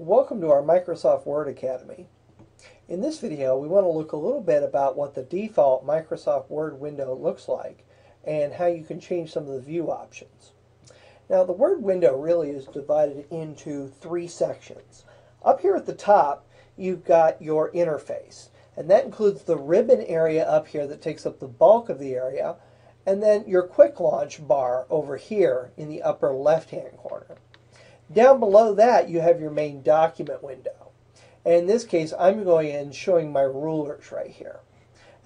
Welcome to our Microsoft Word Academy. In this video, we want to look a little bit about what the default Microsoft Word window looks like and how you can change some of the view options. Now, the Word window really is divided into three sections. Up here at the top, you've got your interface, and that includes the ribbon area up here that takes up the bulk of the area, and then your quick launch bar over here in the upper left-hand corner. Down below that, you have your main document window. And in this case, I'm going in and showing my rulers right here.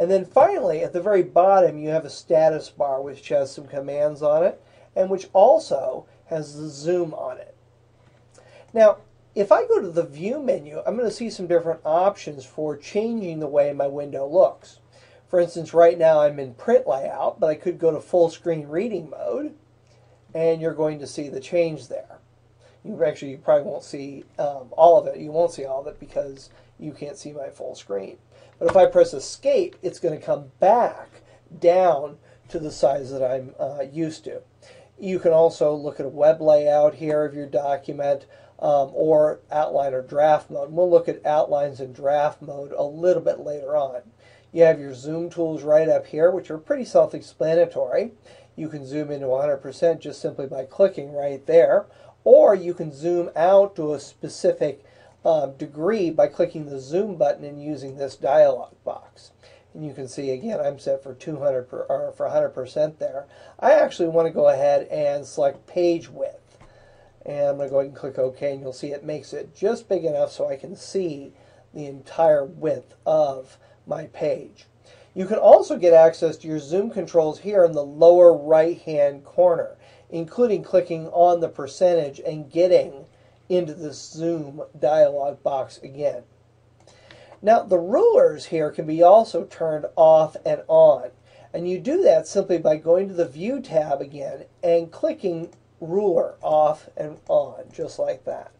And then finally, at the very bottom, you have a status bar which has some commands on it and which also has the zoom on it. Now, if I go to the View menu, I'm going to see some different options for changing the way my window looks. For instance, right now I'm in print layout, but I could go to full screen reading mode, and you're going to see the change there. You probably won't see all of it. You won't see all of it because you can't see my full screen. But if I press Escape, it's going to come back down to the size that I'm used to. You can also look at a web layout here of your document or outline or draft mode. We'll look at outlines and draft mode a little bit later on. You have your zoom tools right up here, which are pretty self-explanatory. You can zoom into 100% just simply by clicking right there. Or you can zoom out to a specific degree by clicking the zoom button and using this dialog box. And you can see again I'm set for 100% there. I actually want to go ahead and select page width. And I'm going to go ahead and click OK, and you'll see it makes it just big enough so I can see the entire width of my page. You can also get access to your zoom controls here in the lower right hand corner, including clicking on the percentage and getting into the zoom dialog box again. Now, the rulers here can be also turned off and on, and you do that simply by going to the View tab again and clicking ruler off and on, just like that.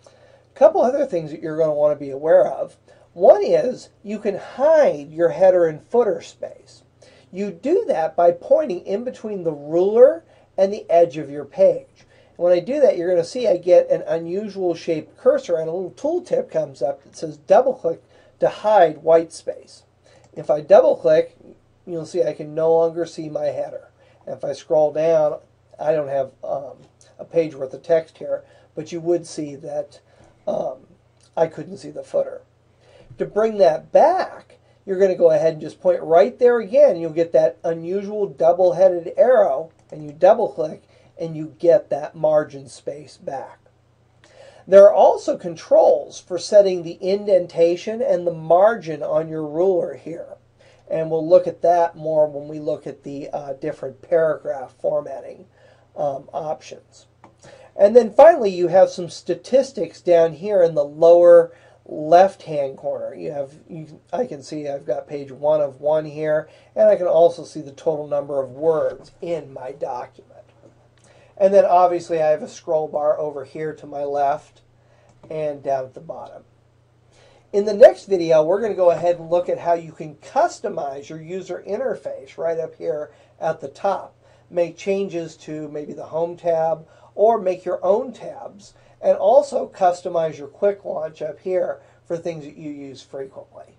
A couple other things that you're going to want to be aware of. One is you can hide your header and footer space. You do that by pointing in between the ruler and the edge of your page. And when I do that, you're going to see I get an unusual shaped cursor, and a little tooltip comes up that says double click to hide white space. If I double click, you'll see I can no longer see my header. And if I scroll down, I don't have a page worth of text here, but you would see that I couldn't see the footer. To bring that back, you're going to go ahead and just point right there again. You'll get that unusual double-headed arrow, and you double-click, and you get that margin space back. There are also controls for setting the indentation and the margin on your ruler here. And we'll look at that more when we look at the different paragraph formatting options. And then finally, you have some statistics down here in the lower left-hand corner. I can see I've got page 1 of 1 here, and I can also see the total number of words in my document. And then obviously I have a scroll bar over here to my left and down at the bottom. In the next video, we're going to go ahead and look at how you can customize your user interface right up here at the top. Make changes to maybe the Home tab or make your own tabs, and also customize your quick launch up here for things that you use frequently.